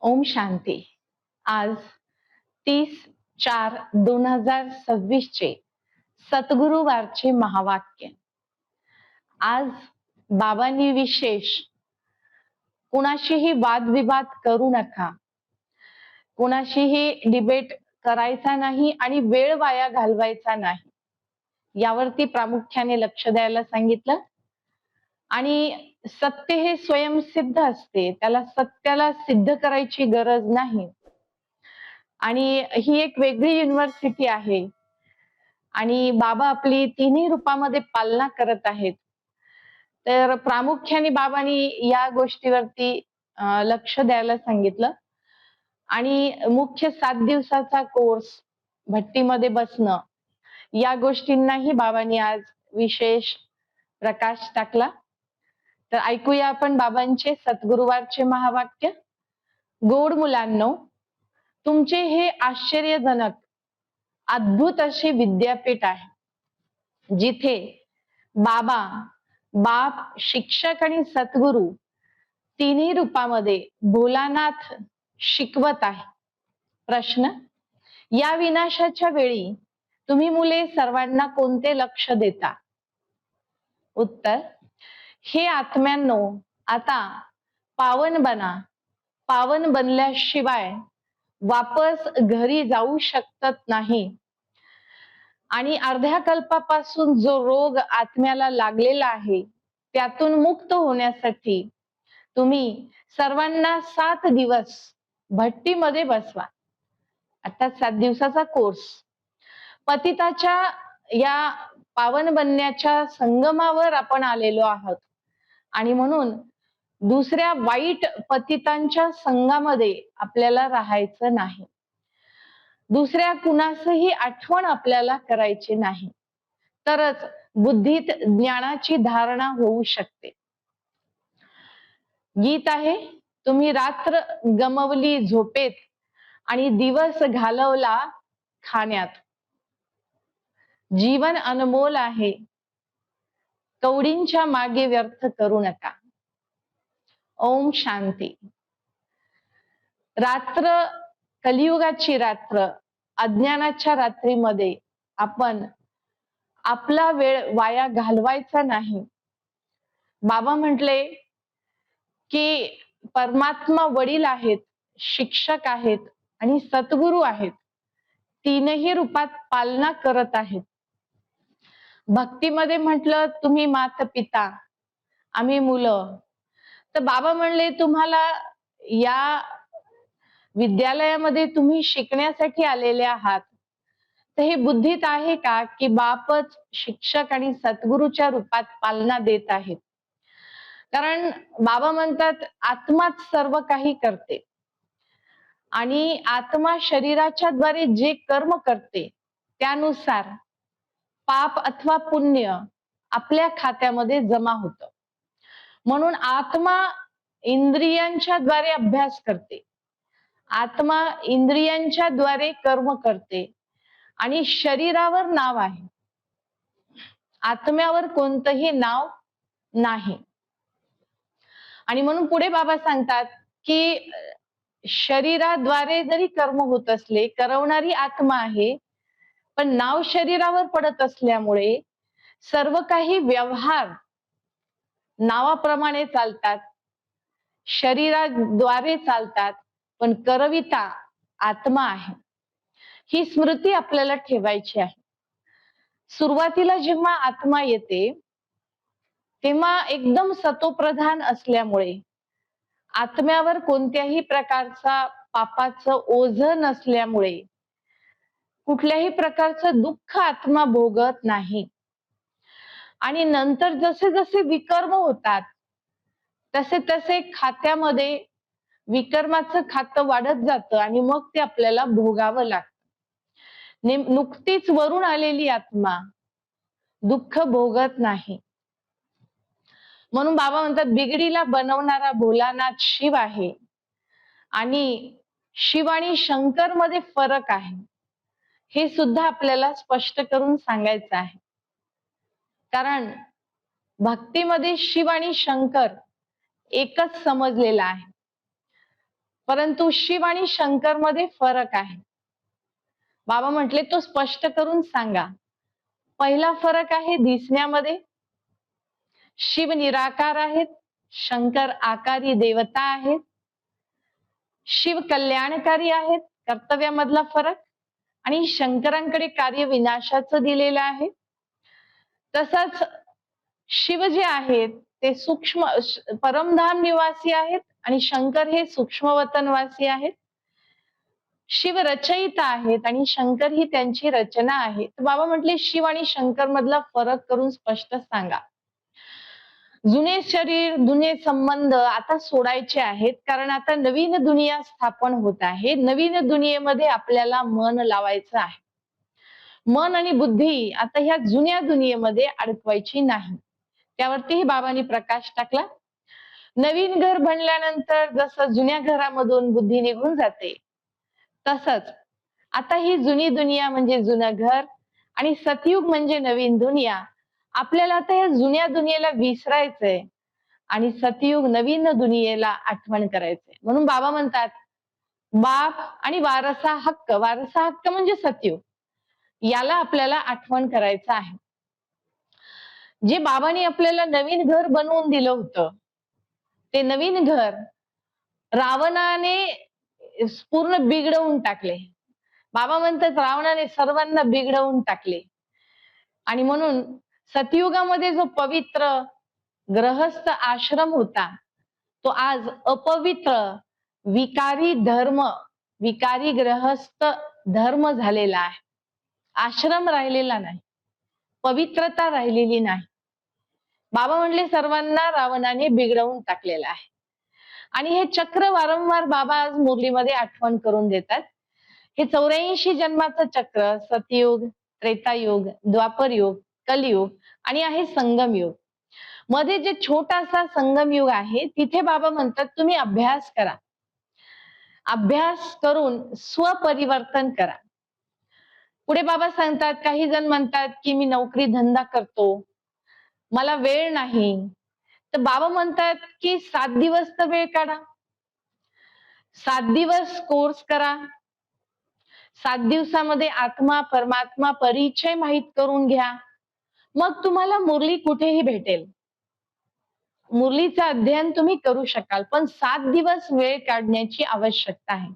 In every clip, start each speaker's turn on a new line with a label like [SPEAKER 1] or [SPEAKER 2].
[SPEAKER 1] ओम शांती. आज 30/4/2026 चे सद्गुरुवारचे महावाक्य. आज बाबांनी विशेष कुणाशीही वादविवाद करू नका, कुणाशीही डिबेट करायचा नाही आणि वेळ वाया घालवायचा नाही, यावरती प्रामुख्याने लक्ष द्यायला सांगितलं. आणि सत्य हे स्वयंसिद्ध असते, त्याला सत्याला सिद्ध करायची गरज नाही. आणि ही एक वेगळी युनिव्हर्सिटी आहे आणि बाबा आपली तिन्ही रूपामध्ये पालना करत आहेत. तर प्रामुख्याने बाबांनी या गोष्टीवरती लक्ष द्यायला सांगितलं. आणि मुख्य 7 दिवसाचा कोर्स भट्टीमध्ये बसणं, या गोष्टींनाही बाबांनी आज विशेष प्रकाश टाकला. तर ऐकूया आपण बाबांचे सद्गुरुवारचे महावाक्य. गोड मुलांनो, तुमचे हे आश्चर्यजनक अद्भुत असे विद्यापीठ आहे, जिथे बाबा, बाप, शिक्षक आणि सद्गुरु तिन्ही रूपामध्ये भोलानाथ शिकवत आहे. प्रश्न: या विनाशाच्या वेळी तुम्ही मुले सर्वांना कोणते लक्ष देता? उत्तर: हे आत्म्यांनो, आता पावन बना. पावन बनल्याशिवाय वापस घरी जाऊ शकत नाही. आणि अर्ध्या कल्पापासून जो रोग आत्म्याला लागलेला आहे, त्यातून मुक्त होण्यासाठी तुम्ही सर्वांना 7 दिवस भट्टीमध्ये बसवा. अर्थात 7 दिवसाचा कोर्स. पतिताच्या या पावन बनण्याच्या संगमावर आपण आलेलो आहोत आणि म्हणून दुसऱ्या वाईट पतितांच्या संघामध्ये आपल्याला राहायचं नाही. दुसऱ्या कुणासही आठवण आपल्याला करायची नाही, तरच बुद्धीत ज्ञानाची धारणा होऊ शकते. गीत आहे: तुम्ही रात्र गमवली झोपेत आणि दिवस घालवला खाण्यात. जीवन अनमोल आहे, कवडींच्या मागे व्यर्थ करू नका. ओम शांती. रात्र, कलियुगाची रात्र, अज्ञानाच्या रात्रीमध्ये आपण आपला वेळ वाया घालवायचा नाही. बाबा म्हटले की परमात्मा वडील आहेत, शिक्षक आहेत आणि सद्गुरु आहेत. तीनही रूपात पालना करत आहेत. भक्तीमध्ये म्हटलं तुम्ही माता पिता, आम्ही मुलं. तर बाबा म्हणले तुम्हाला या विद्यालयामध्ये तुम्ही शिकण्यासाठी आलेले आहात, तर हे बुद्धीत आहे का की बापच शिक्षक आणि सद्गुरूच्या रूपात पालना देत आहेत? कारण बाबा म्हणतात आत्माच सर्व काही करते आणि आत्मा शरीराच्या द्वारे जे कर्म करते त्यानुसार पाप अथवा पुण्य आपल्या खात्यामध्ये जमा होतं. म्हणून आत्मा इंद्रियांच्या द्वारे अभ्यास करते, आत्मा इंद्रियांच्या द्वारे कर्म करते आणि शरीरावर नाव आहे, आत्म्यावर कोणतंही नाव नाही. आणि म्हणून पुढे बाबा सांगतात की शरीराद्वारे जरी कर्म होत असले, करवणारी आत्मा आहे, पण नाव शरीरावर पडत असल्यामुळे सर्व काही व्यवहार नावाप्रमाणे चालतात, शरीराद्वारे चालतात, पण करविता आत्मा आहे. ही स्मृती आपल्याला ठेवायची आहे. सुरुवातीला जेव्हा आत्मा येते तेव्हा एकदम सतोप्रधान असल्यामुळे आत्म्यावर कोणत्याही प्रकारचा पापाचं ओझं नसल्यामुळे कुठल्याही प्रकारचं दुःख आत्मा भोगत नाही. आणि नंतर जसे जसे विकर्म होतात तसे तसे खात्यामध्ये विकर्माचं खातं वाढत जातं आणि मग ते आपल्याला भोगावं लागतं. नुकतीच वरून आलेली आत्मा दुःख भोगत नाही. म्हणून बाबा म्हणतात बिगडीला बनवणारा भोलानाथ शिव आहे आणि शिव आणि शंकर मध्ये फरक आहे, हे सुद्धा आपल्याला स्पष्ट करून सांगायचं आहे. कारण भक्तीमध्ये शिव आणि शंकर एकच समजलेला आहे. परंतु शिव आणि शंकर मध्ये फरक आहे. बाबा म्हटले तो स्पष्ट करून सांगा. पहिला फरक आहे दिसण्यामध्ये. शिव निराकार आहेत, शंकर आकारी देवता आहेत. शिव कल्याणकारी आहेत, कर्तव्यामधला फरक, आणि शंकरांकडे कार्य विनाशाचं दिलेलं आहे. तसंच शिव जे आहेत ते सूक्ष्म परमधाम निवासी आहेत आणि शंकर हे सूक्ष्मवतनवासी आहेत. शिव रचयिता आहेत आणि शंकर ही त्यांची रचना आहे. तर बाबा म्हटले शिव आणि शंकर मधला फरक करून स्पष्ट सांगा. जुने शरीर, जुने संबंध आता सोडायचे आहेत, कारण आता नवीन दुनिया स्थापन होत आहे. नवीन दुनियेमध्ये आपल्याला मन लावायचं आहे. मन आणि बुद्धी आता ह्या जुन्या दुनियेमध्ये अडकवायची नाही. त्यावरतीही बाबांनी प्रकाश टाकला. नवीन घर बनल्यानंतर जसं जुन्या घरामधून बुद्धी निघून जाते, तसंच आता ही जुनी दुनिया म्हणजे जुनं घर आणि सतयुग म्हणजे नवीन दुनिया. आपल्याला आता या जुन्या दुनियेला विसरायचंय आणि सतयुग नवीन दुनियेला आठवण करायचंय. म्हणून बाबा म्हणतात बाप आणि वारसा हक्क. वारसा हक्क म्हणजे सतयुग, याला आपल्याला आठवण करायचं आहे. जे बाबांनी आपल्याला नवीन घर बनवून दिलं होतं, ते नवीन घर रावणाने पूर्ण बिघडवून टाकले. बाबा म्हणतात रावणाने सर्वांना बिघडवून टाकले आणि म्हणून सतयुगामध्ये जो पवित्र ग्रहस्थ आश्रम होता, तो आज अपवित्र विकारी धर्म, विकारी ग्रहस्थ धर्म झालेला आहे. आश्रम राहिलेला नाही, पवित्रता राहिलेली नाही. बाबा म्हणले सर्वांना रावणाने बिघडवून टाकलेलं आहे. आणि हे चक्र वारंवार बाबा आज मुरलीमध्ये आठवण करून देतात. हे 84 जन्माचं चक्र सतयुग, त्रेतायुग, द्वापरयुग, कलियुग आणि आहे संगमयुग. मध्ये जे छोटासा संगमयुग आहे, तिथे बाबा म्हणतात तुम्ही अभ्यास करा. अभ्यास करून स्वपरिवर्तन करा. पुढे बाबा सांगतात काही जण म्हणतात की मी नोकरी धंदा करतो, मला वेळ नाही. तर बाबा म्हणतात की 7 दिवस तर वेळ काढा, 7 दिवस कोर्स करा. 7 दिवसामध्ये आत्मा परमात्मा परिचय माहित करून घ्या. मग तुम्हाला मुरली कुठेही भेटेल, मुरलीचं अध्ययन तुम्ही करू शकाल. पण 7 दिवस वेळ काढण्याची आवश्यकता आहे.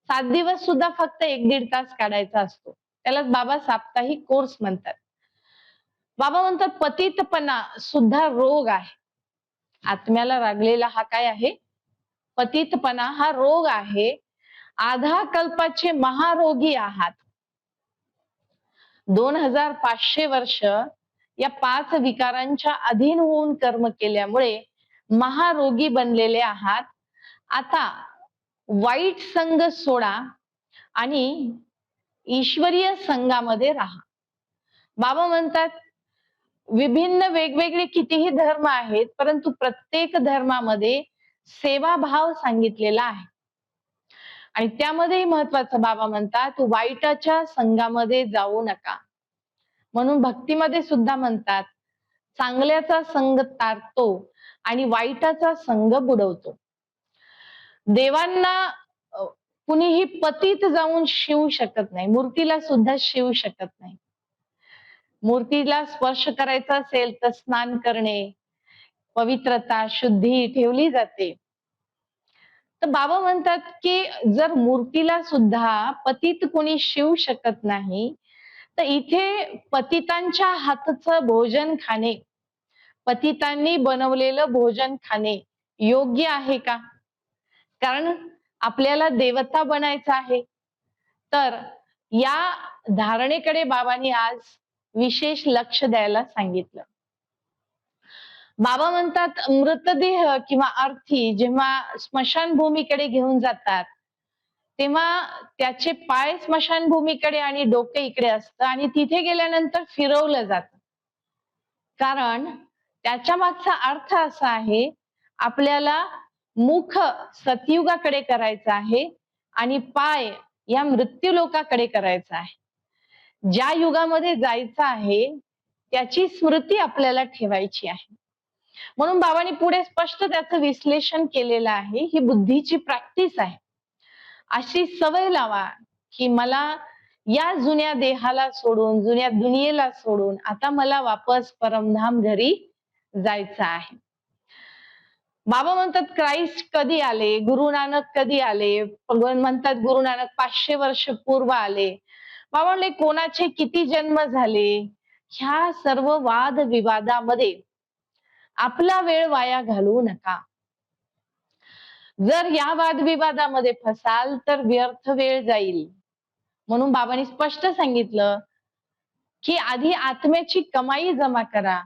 [SPEAKER 1] 7 दिवस सुद्धा फक्त 1-1.5 तास काढायचा असतो, त्यालाच बाबा साप्ताहिक कोर्स म्हणतात. बाबा म्हणतात पतितपणा सुद्धा रोग आहे. आत्म्याला लागलेला हा काय आहे? पतितपणा हा रोग आहे. आधा कल्पाचे महारोगी आहात. 2500 वर्ष या 5 विकारांच्या अधीन होऊन कर्म केल्यामुळे महारोगी बनलेले आहात. आता वाईट संग सोडा आणि ईश्वरीय संघामध्ये राहा. बाबा म्हणतात विभिन्न वेगवेगळे कितीही धर्म आहेत, परंतु प्रत्येक धर्मामध्ये सेवाभाव सांगितलेला आहे. आणि त्यामध्येही महत्वाचं बाबा म्हणतात वाईटाच्या संघामध्ये जाऊ नका. म्हणून भक्तीमध्ये सुद्धा म्हणतात चांगल्याचा संग तारतो आणि वाईटाचा संग बुडवतो. देवांना कुणीही पतित जाऊन शिवू शकत नाही, मूर्तीला सुद्धा शिवू शकत नाही. मूर्तीला स्पर्श करायचा असेल तर स्नान करणे, पवित्रता, शुद्धी ठेवली जाते. तर बाबा म्हणतात की जर मूर्तीला सुद्धा पतित कोणी शिवू शकत नाही, तर इथे पतितांच्या हातचं भोजन खाणे, पतितांनी बनवलेलं भोजन खाणे योग्य आहे का? कारण आपल्याला देवता बनायचं आहे. तर या धारणेकडे बाबांनी आज विशेष लक्ष द्यायला सांगितलं. बाबा म्हणतात मृतदेह किंवा अर्थी जेव्हा स्मशानभूमीकडे घेऊन जातात, तेव्हा त्याचे पाय स्मशानभूमीकडे आणि डोके इकडे असतं आणि तिथे गेल्यानंतर फिरवलं जातं. कारण त्याच्या मागचा अर्थ असा आहे आपल्याला मुख सतयुगाकडे करायचं आहे आणि पाय या मृत्यू लोकाकडे करायचा आहे. ज्या युगामध्ये जायचं आहे त्याची स्मृती आपल्याला ठेवायची आहे. म्हणून बाबांनी पुढे स्पष्ट त्याचं विश्लेषण केलेलं आहे. ही बुद्धीची प्रॅक्टिस आहे. अशी सवय लावा की मला या जुन्या देहाला सोडून, जुन्या दुनियेला सोडून आता मला वापस परमधाम घरी जायचं आहे. बाबा म्हणतात क्राइस्ट कधी आले, गुरु नानक कधी आले, म्हणतात गुरु नानक 500 वर्ष पूर्व आले. बाबा म्हणले कोणाचे किती जन्म झाले, ह्या सर्व वाद विवादामध्ये आपला वेळ वाया घालवू नका. जर या वादविवादामध्ये फसाल तर व्यर्थ वेळ जाईल. म्हणून बाबांनी स्पष्ट सांगितलं की आधी आत्म्याची कमाई जमा करा,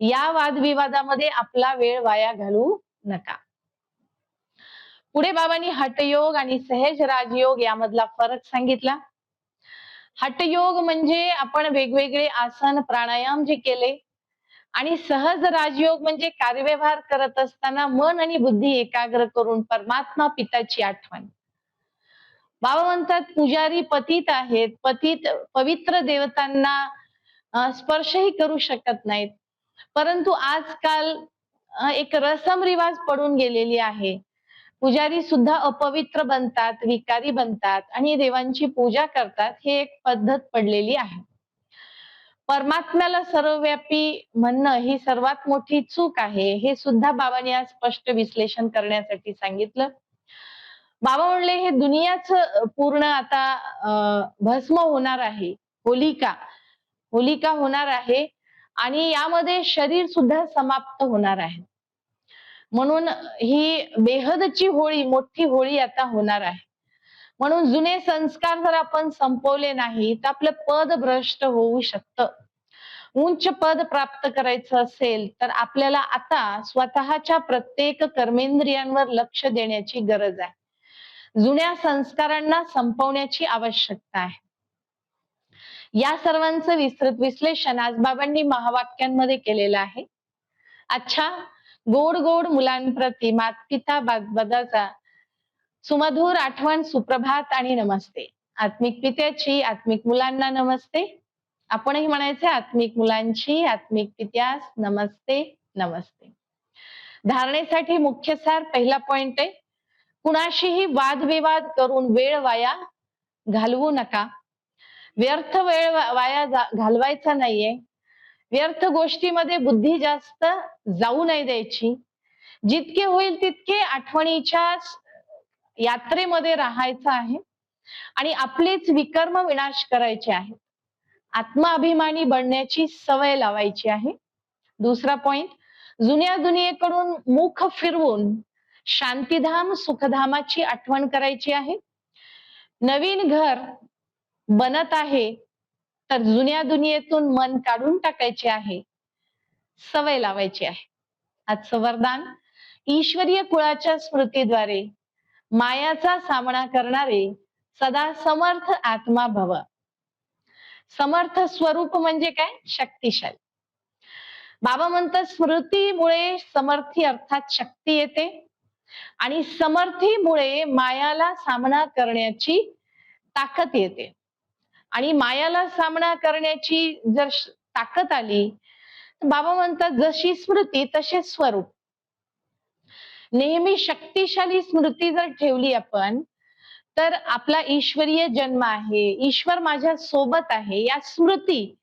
[SPEAKER 1] या वादविवादामध्ये आपला वेळ वाया घालवू नका. पुढे बाबांनी हठयोग आणि सहज राजयोग यामधला फरक सांगितला. हठयोग म्हणजे आपण वेगवेगळे आसन प्राणायाम जे केले, आणि सहज राजयोग म्हणजे कार्यव्यवहार करत असताना मन आणि बुद्धी एकाग्र करून परमात्मा पिताची आठवण. बाबा म्हणतात पुजारी पतित आहेत, पवित्र देवतांना स्पर्शही करू शकत नाहीत, परंतु आजकाल एक रसम रिवाज पडून गेलेली आहे. पुजारी सुद्धा अपवित्र बनतात, विकारी बनतात आणि देवांची पूजा करतात. हे एक पद्धत पडलेली आहे. परमात्म्याला सर्वव्यापी म्हणणं ही सर्वात मोठी चूक आहे. हे सुद्धा बाबांनी आज स्पष्ट विश्लेषण करण्यासाठी सांगितलं. बाबा म्हणले हे दुनियाच पूर्ण आता भस्म होणार आहे, होलिका होणार आहे आणि यामध्ये शरीर सुद्धा समाप्त होणार आहे. म्हणून ही बेहदची होळी, मोठी होळी आता होणार आहे. म्हणून जुने संस्कार जर आपण संपवले नाही तर आपलं पद भ्रष्ट होऊ शकतं. उच्च पद प्राप्त करायचं असेल तर आपल्याला आता स्वतःच्या प्रत्येक कर्मेंद्रियांवर लक्ष देण्याची गरज आहे. जुन्या संस्कारांना संपवण्याची आवश्यकता आहे. या सर्वांचं विस्तृत विश्लेषण आज बाबांनी महावाक्यांमध्ये केलेलं आहे. अच्छा, गोड गोड मुलांप्रती मातपिता बादबदाचा सुमधुर आठवण, सुप्रभात आणि नमस्ते. आत्मिक पित्याची आत्मिक मुलांना नमस्ते. आपणही म्हणायचे आत्मिक मुलांची आत्मिक पित्यास नमस्ते नमस्ते. धारणेसाठी मुख्य सार पहिला पॉइंट आहे, कुणाशीही वादविवाद करून वेळ वाया घालवू नका. व्यर्थ वेळ वाया घालवायचा नाहीये. व्यर्थ गोष्टीमध्ये बुद्धी जास्त जाऊ नाही द्यायची. जितके होईल तितके आठवणीच्या यात्रेमध्ये राहायचं आहे आणि आपलेच विकर्म विनाश करायचे आहेत. आत्माभिमानी बनण्याची सवय लावायची आहे. दुसरा पॉइंट, जुन्या दुनियेकडून मुख फिरवून शांतीधाम सुखधामाची आठवण करायची आहे. नवीन घर बनत आहे तर जुन्या दुनियेतून मन काढून टाकायचे आहे, सवय लावायची आहे. आजचं वरदान, ईश्वरीय कुळाच्या स्मृतीद्वारे मायाचा सामना करणारे सदा समर्थ आत्मा भव. समर्थ स्वरूप म्हणजे काय? शक्तिशाली. बाबा म्हणतात स्मृतीमुळे समर्थी अर्थात शक्ती येते आणि समर्थीमुळे मायाला सामना करण्याची ताकद येते. आणि मायाला सामना करण्याची जर ताकद आली, बाबा म्हणतात जशी स्मृती तसे स्वरूप. नेहमी शक्तिशाली स्मृती जर ठेवली आपण तर आपला ईश्वरीय जन्म आहे, ईश्वर माझ्या सोबत आहे, या स्मृती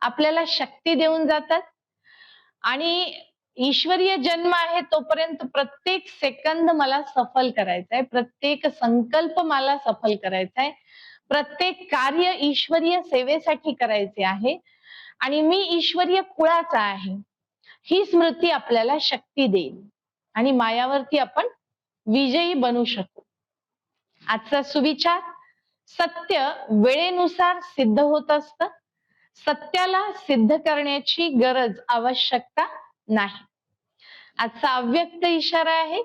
[SPEAKER 1] आपल्याला शक्ती देऊन जातात. आणि ईश्वरीय जन्म आहे तोपर्यंत प्रत्येक सेकंद मला सफल करायचा आहे, प्रत्येक संकल्प मला सफल करायचा आहे, प्रत्येक कार्य ईश्वरीय सेवेसाठी करायचे आहे आणि मी ईश्वरीय कुळाचा आहे. ही स्मृती आपल्याला शक्ती देईल आणि मायावरती आपण विजयी बनू शकू. आजचा सुविचार, सत्य वेळेनुसार सिद्ध होत असतं. सत्याला सिद्ध करण्याची गरज, आवश्यकता नाही. आजचा अव्यक्त इशारा आहे,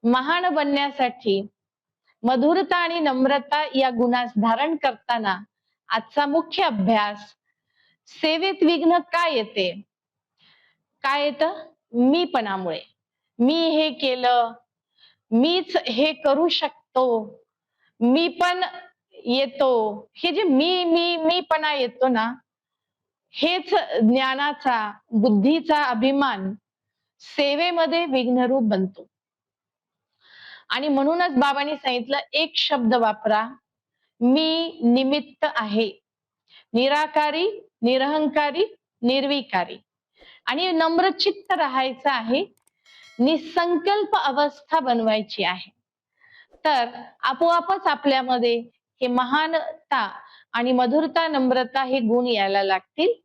[SPEAKER 1] महान बनण्यासाठी मधुरता आणि नम्रता या गुणास धारण करताना आजचा मुख्य अभ्यास, सेवेत विघ्न काय येते? काय येतं? मीपणामुळे. मी हे केलं, मीच हे करू शकतो, मी पण येतो, हे जे मीपणा येतो ना, हेच ज्ञानाचा, बुद्धीचा अभिमान सेवेमध्ये विघ्नरूप बनतो. आणि म्हणूनच बाबांनी सांगितलं, एक शब्द वापरा, मी निमित्त आहे. निराकारी, निरहंकारी, निर्विकारी. आणि नम्रचित्त राहायचं आहे. निसंकल्प अवस्था बनवायची आहे. तर आपोआपच आपल्यामध्ये हे महानता आणि मधुरता, नम्रता हे गुण यायला लागतील.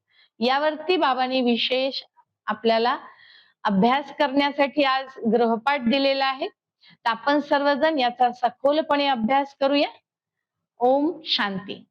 [SPEAKER 1] यावरती बाबांनी विशेष आपल्याला अभ्यास करण्यासाठी आज गृहपाठ दिलेला आहे. तर आपण सर्वजण याचा सखोलपणे अभ्यास करूया. ओम शांती.